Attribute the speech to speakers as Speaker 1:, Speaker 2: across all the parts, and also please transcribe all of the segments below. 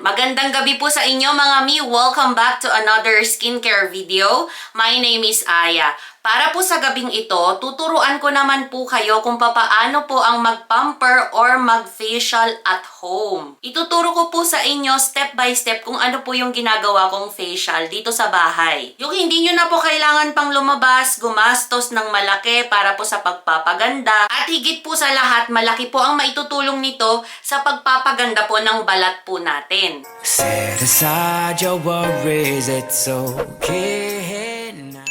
Speaker 1: Magandang gabi po sa inyo mga mi. Welcome back to another skincare video. My name is Aya. Para po sa gabing ito, tuturuan ko naman po kayo kung papaano po ang mag-pamper or mag-facial at home. Ituturo ko po sa inyo step by step kung ano po yung ginagawa kong facial dito sa bahay. Yung hindi nyo na po kailangan pang lumabas, gumastos ng malaki para po sa pagpapaganda. At higit po sa lahat, malaki po ang maitutulong nito sa pagpapaganda po ng balat po natin.
Speaker 2: Set aside your worries, it's okay now.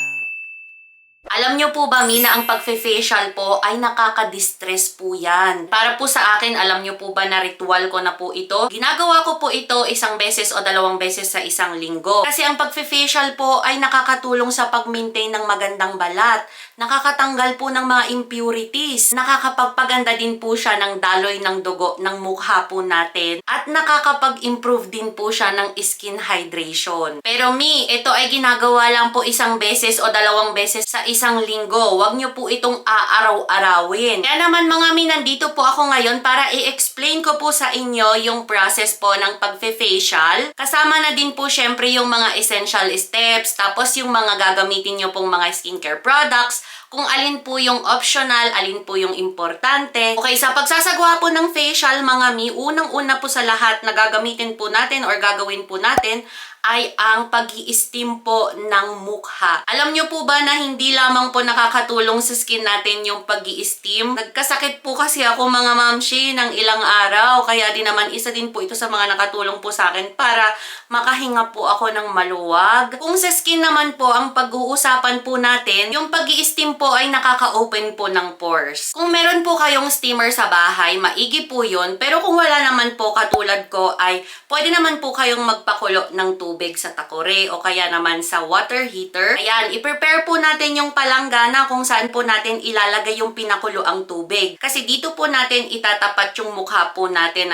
Speaker 1: Alam nyo po ba, Mina, ang pagfe-facial po ay nakaka-distress po yan. Para po sa akin, alam nyo po ba na ritual ko na po ito? Ginagawa ko po ito isang beses o dalawang beses sa isang linggo. Kasi ang pagfe-facial po ay nakakatulong sa pag-maintain ng magandang balat. Nakakatanggal po ng mga impurities. Nakakapagpaganda din po siya ng daloy ng dugo ng mukha po natin. At nakakapag-improve din po siya ng skin hydration. Pero ito ay ginagawa lang po isang beses o dalawang beses sa isang linggo. Huwag nyo po itong aaraw-arawin. Kaya naman mga nandito po ako ngayon para i-explain ko po sa inyo yung process po ng pagfe-facial. Kasama na din po syempre yung mga essential steps, tapos yung mga gagamitin nyo pong mga skincare products, kung alin po yung optional, alin po yung importante. Okay, sa pagsasagawa po ng facial mga unang-una po sa lahat na gagamitin po natin or gagawin po natin ay ang pag-i-steam po ng mukha. Alam nyo po ba na hindi lamang po nakakatulong sa skin natin yung pag-i-steam? Nagkasakit po kasi ako mga mamshi ng ilang araw, kaya din naman isa din po ito sa mga nakatulong po sa akin para makahinga po ako ng maluwag. Kung sa skin naman po ang pag-uusapan po natin, yung pag-i-steam po ay nakaka-open po ng pores. Kung meron po kayong steamer sa bahay, maigi po yun. Pero kung wala naman po katulad ko ay pwede naman po kayong magpakulo ng tubig sa takore o kaya naman sa water heater. Ayan, i-prepare po natin yung palanggana kung saan po natin ilalagay yung pinakulo ang tubig. Kasi dito po natin itatapat yung mukha po natin,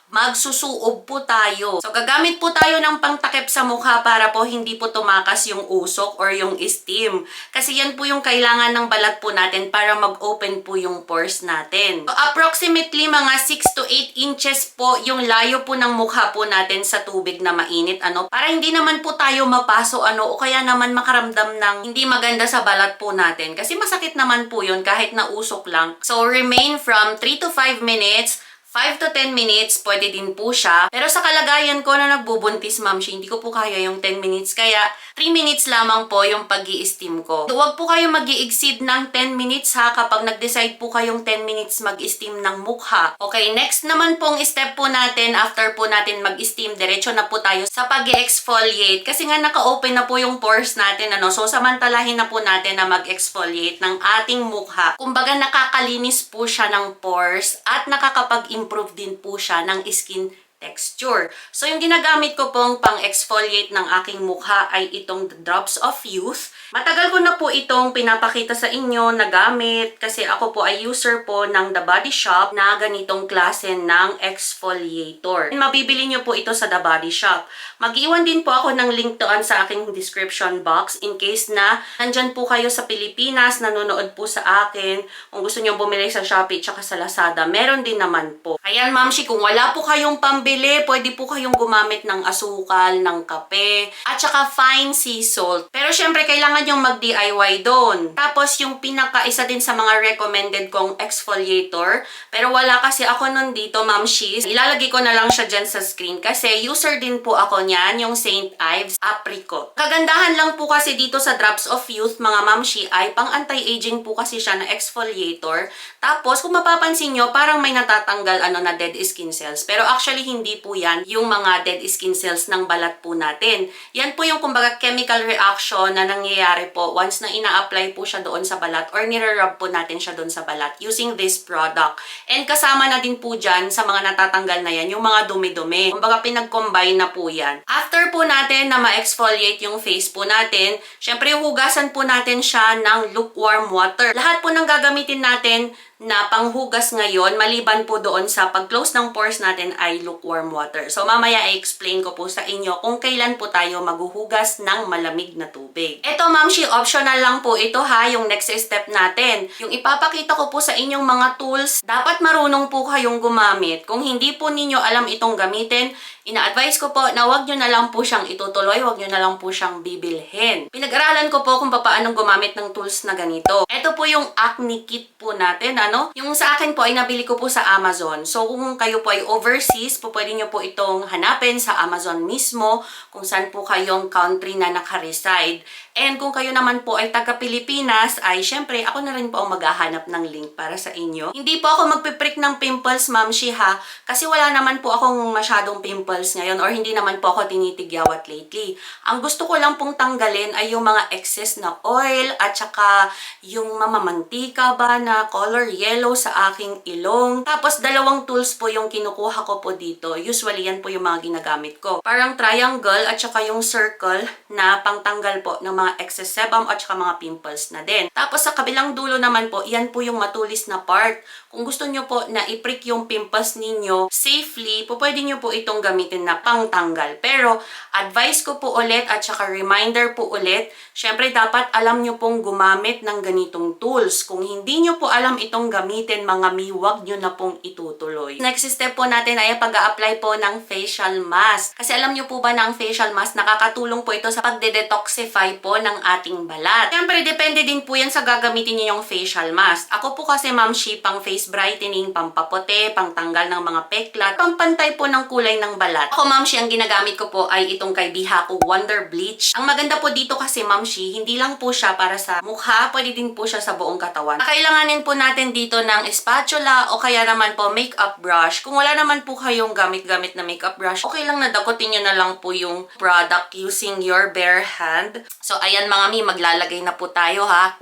Speaker 1: magsusuob po tayo. So, gagamit po tayo ng pangtakip sa mukha para po hindi po tumakas yung usok or yung steam. Kasi yan po yung kailangan ng balat po natin para mag-open po yung pores natin. So, approximately mga 6 to 8 inches po yung layo po ng mukha po natin sa tubig na mainit, para hindi naman po tayo mapaso, o kaya naman makaramdam ng hindi maganda sa balat po natin. Kasi masakit naman po yun kahit na usok lang. So, remain from 3 to 5 minutes, 5 to 10 minutes, pwede din po siya. Pero sa kalagayan ko na nagbubuntis, mamshi, hindi ko po kaya yung 10 minutes. Kaya, 3 minutes lamang po yung pag-i-steam ko. Huwag po kayo mag-i-exceed ng 10 minutes ha kapag nag-decide po kayong 10 minutes mag-steam ng mukha. Okay, next naman pong step po natin, after po natin mag-steam, diretso na po tayo sa pag-exfoliate. Kasi nga naka-open na po yung pores natin, So, samantalahin na po natin na mag-exfoliate ng ating mukha. Kumbaga, nakakalinis po siya ng pores at nakakapag-improve din po siya ng skin texture. So, yung ginagamit ko pong pang-exfoliate ng aking mukha ay itong Drops of Youth. Matagal ko na po itong pinapakita sa inyo na gamit kasi ako po ay user po ng The Body Shop na ganitong klase ng exfoliator. Mabibili nyo po ito sa The Body Shop. Mag-iwan din po ako ng link doon sa aking description box in case na nandyan po kayo sa Pilipinas, nanonood po sa akin. Kung gusto nyo bumili sa Shopee tsaka sa Lazada, meron din naman po. Ayan, mamshi, kung wala po kayong pambili, pwede po kayong gumamit ng asukal, ng kape, at saka fine sea salt. Pero syempre, kailangan yung mag-DIY doon. Tapos, yung pinaka-isa din sa mga recommended kong exfoliator, pero wala kasi ako nun dito, mamshis. Ilalagay ko na lang siya dyan sa screen kasi user din po ako niyan, yung St. Ives Apricot. Kagandahan lang po kasi dito sa Drops of Youth, mga mamshi, ay pang anti-aging po kasi siya na exfoliator. Tapos, kung mapapansin nyo, parang may natatanggal na dead skin cells. Pero actually, hindi po yan yung mga dead skin cells ng balat po natin. Yan po yung kumbaga chemical reaction na nangyayari po once na ina-apply po siya doon sa balat or nire-rub po natin siya doon sa balat using this product. And kasama na din po dyan sa mga natatanggal na yan, yung mga dumi-dumi. Kumbaga pinag-combine na po yan. After po natin na ma-exfoliate yung face po natin, syempre hugasan po natin siya ng lukewarm water. Lahat po ng gagamitin natin na panghugas ngayon, maliban po doon sa pag-close ng pores natin ay lukewarm water. So, mamaya i-explain ko po sa inyo kung kailan po tayo maghuhugas ng malamig na tubig. Ito, mamshi, optional lang po ito ha, yung next step natin. Yung ipapakita ko po sa inyong mga tools, dapat marunong po kayong gumamit. Kung hindi po ninyo alam itong gamitin, Ina-advise ko po na wag nyo na lang po siyang itutuloy, wag nyo na lang po siyang bibilhin. Pinag-aralan ko po kung paano gumamit ng tools na ganito. Ito po yung acne kit po natin, ano? Yung sa akin po ay nabili ko po sa Amazon. So kung kayo po ay overseas, po pwede nyo po itong hanapin sa Amazon mismo kung saan po kayong country na nakareside. And kung kayo naman po ay taga-Pilipinas, ay syempre ako na rin po ang maghahanap ng link para sa inyo. Hindi po ako magpiprick ng pimples, Ma'am Shi, ha? Kasi wala naman po akong masyadong pimples ngayon or hindi naman po ako tinitigyawat lately. Ang gusto ko lang pong tanggalin ay yung mga excess na oil at saka yung mamamantika ba na color yellow sa aking ilong. Tapos 2 tools po yung kinukuha ko po dito. Usually yan po yung mga ginagamit ko. Parang triangle at saka yung circle na pangtanggal po ng mga excess sebum at saka mga pimples na din. Tapos sa kabilang dulo naman po, yan po yung matulis na part. Kung gusto nyo po na i-prick yung pimples ninyo safely, po pwede nyo po itong gamitin na pangtanggal. Pero advice ko po ulit at saka reminder po ulit, syempre dapat alam nyo pong gumamit ng ganitong tools. Kung hindi nyo po alam itong gamitin, mga mi, wag nyo na pong itutuloy. Next step po natin ay pag-a-apply po ng facial mask. Kasi alam nyo po ba na ang facial mask, nakakatulong po ito sa pagde-detoxify po ng ating balat. Siyempre, depende din po yan sa gagamitin niyo yung facial mask. Ako po kasi, Ma'am Shi, pang face brightening, pampaputi, pangtanggal ng mga peklat, pampantay po ng kulay ng balat. Ako, Ma'am Shi, ang ginagamit ko po ay itong kay Bihako Wonder Bleach. Ang maganda po dito kasi, Ma'am Shi, hindi lang po siya para sa mukha, pwede din po siya sa buong katawan. Kailanganin po natin dito ng spatula o kaya naman po makeup brush. Kung wala naman po kayong gamit-gamit na makeup brush, okay lang na dakutin nyo na lang po yung product using your bare hand. So, ayan mga mi, maglalagay na po tayo, ha.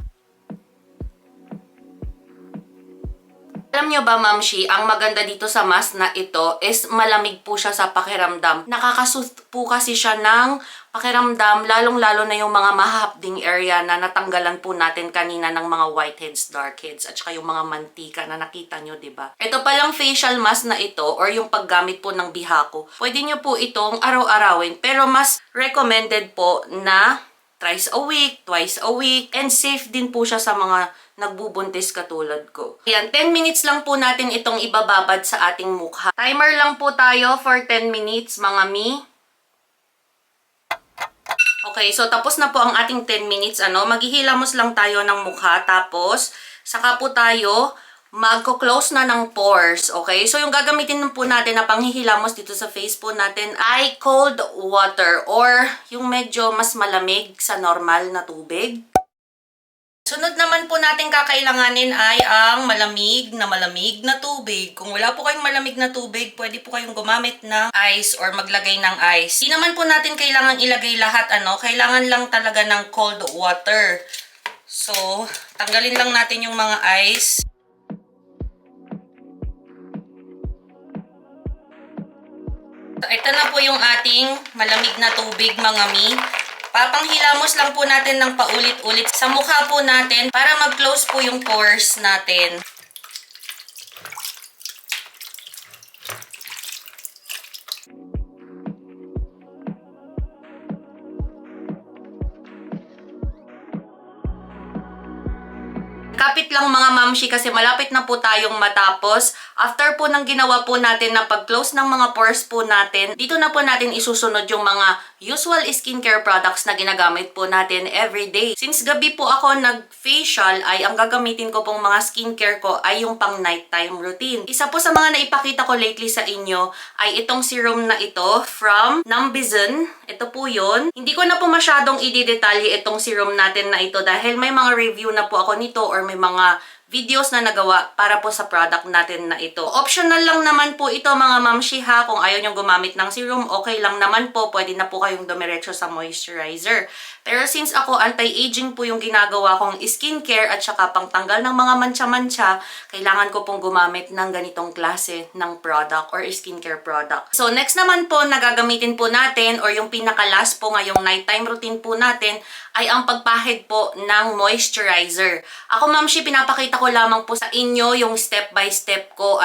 Speaker 1: Alam nyo ba, Ma'am Shi, ang maganda dito sa mask na ito is malamig po siya sa pakiramdam. Nakakasooth po kasi siya ng pakiramdam, lalong-lalo na yung mga mahahapding area na natanggalan po natin kanina ng mga whiteheads, darkheads, at saka yung mga mantika na nakita nyo, diba? Ito palang facial mask na ito or yung paggamit po ng Bihako, pwede nyo po itong araw-arawin, pero mas recommended po na thrice a week, twice a week, and safe din po siya sa mga nagbubuntis katulad ko. Ayan, 10 minutes lang po natin itong ibababad sa ating mukha. Timer lang po tayo for 10 minutes, mga mi. Okay, so tapos na po ang ating 10 minutes. Maghihilamos lang tayo ng mukha, tapos saka po tayo magko-close na ng pores, okay? So, yung gagamitin po natin na panghihilamos dito sa face po natin ay cold water or yung medyo mas malamig sa normal na tubig. Sunod naman po natin kakailanganin ay ang malamig na tubig. Kung wala po kayong malamig na tubig, pwede po kayong gumamit ng ice or maglagay ng ice. Di naman po natin kailangan ilagay lahat, kailangan lang talaga ng cold water. So, tanggalin lang natin yung mga ice. So, ito na po yung ating malamig na tubig, mga mi. Papanghilamos lang po natin ng paulit-ulit sa mukha po natin para mag-close po yung pores natin. Kapit lang mga mamshi kasi malapit na po tayong matapos. After po ng ginawa po natin na pag-close ng mga pores po natin, dito na po natin isusunod yung mga usual skincare products na ginagamit po natin everyday. Since gabi po ako nag-facial, ay ang gagamitin ko pong mga skincare ko ay yung pang nighttime routine. Isa po sa mga naipakita ko lately sa inyo ay itong serum na ito from Nambizen. Ito po yun. Hindi ko na po masyadong i-detalye itong serum natin na ito dahil may mga review na po ako nito or may mga videos na nagawa para po sa product natin na ito. Optional lang naman po ito mga mamshi ha. Kung ayaw nyo gumamit ng serum, okay lang naman po. Pwede na po kayong dumiretso sa moisturizer. Pero since ako anti-aging po yung ginagawa kong skincare at saka pangtanggal ng mga mancha-mancha, kailangan ko pong gumamit ng ganitong klase ng product or skincare product. So next naman po na gagamitin po natin or yung pinaka-last po ngayong nighttime routine po natin ay ang pagpahid po ng moisturizer. Ako mamshi, pinapakita Pinapakita ko lamang po sa inyo yung step by step ko,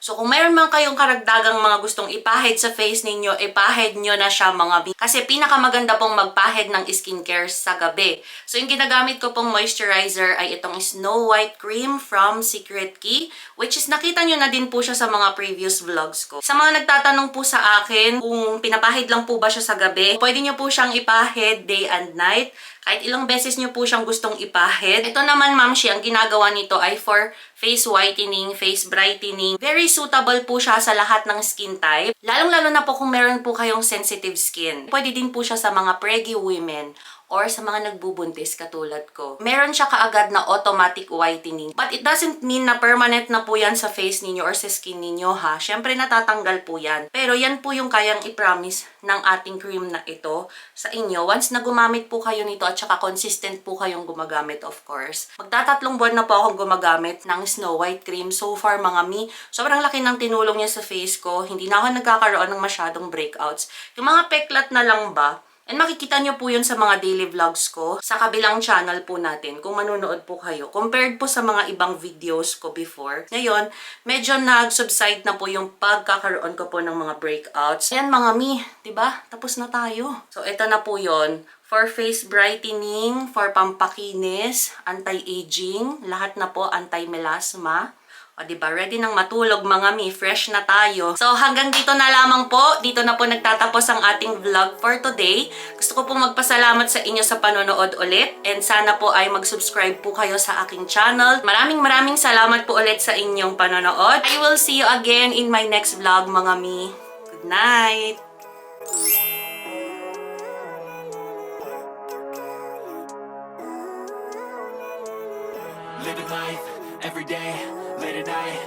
Speaker 1: So, kung mayroon man kayong karagdagang mga gustong ipahid sa face ninyo, ipahid nyo na siya mga B. Kasi pinakamaganda pong magpahid ng skincare sa gabi. So, yung ginagamit ko pong moisturizer ay itong Snow White Cream from Secret Key, which is nakita nyo na din po siya sa mga previous vlogs ko. Sa mga nagtatanong po sa akin kung pinapahid lang po ba siya sa gabi, pwede nyo po siyang ipahid day and night. Kahit ilang beses nyo po siyang gustong ipahid. Ito naman, Mamshi, ang ginagawa nito ay for face whitening, face brightening. Very suitable po siya sa lahat ng skin type. Lalong-lalo na po kung meron po kayong sensitive skin. Pwede din po siya sa mga preggy women or sa mga nagbubuntis katulad ko. Meron siya kaagad na automatic whitening. But it doesn't mean na permanent na po yan sa face ninyo or sa skin ninyo, ha. Siyempre, natatanggal po yan. Pero yan po yung kayang i-promise ng ating cream na ito sa inyo. Once na gumamit po kayo nito at saka consistent po kayong gumagamit, of course. Magtatatlong buwan na po akong gumagamit ng Snow White Cream. So far, mga mi, sobrang laki ng tinulong niya sa face ko. Hindi na ako nagkakaroon ng masyadong breakouts. Yung mga peklat na lang ba, and makikita nyo po yun sa mga daily vlogs ko sa kabilang channel po natin kung manunood po kayo. Compared po sa mga ibang videos ko before. Ngayon, medyo nag-subside na po yung pagkakaroon ko po ng mga breakouts. Ayan mga mi, diba? Tapos na tayo. So, ito na po yun. For face brightening, for pampakinis, anti-aging, lahat na po anti-melasma. O diba, ready nang matulog mga mi, fresh na tayo. So hanggang dito na lamang po, dito na po nagtatapos ang ating vlog for today. Gusto ko pong magpasalamat sa inyo sa panonood ulit and sana po ay mag-subscribe po kayo sa aking channel. Maraming salamat po ulit sa inyong panonood. I will see you again in my next vlog mga mi. Good night!
Speaker 2: Living life every day, late at night,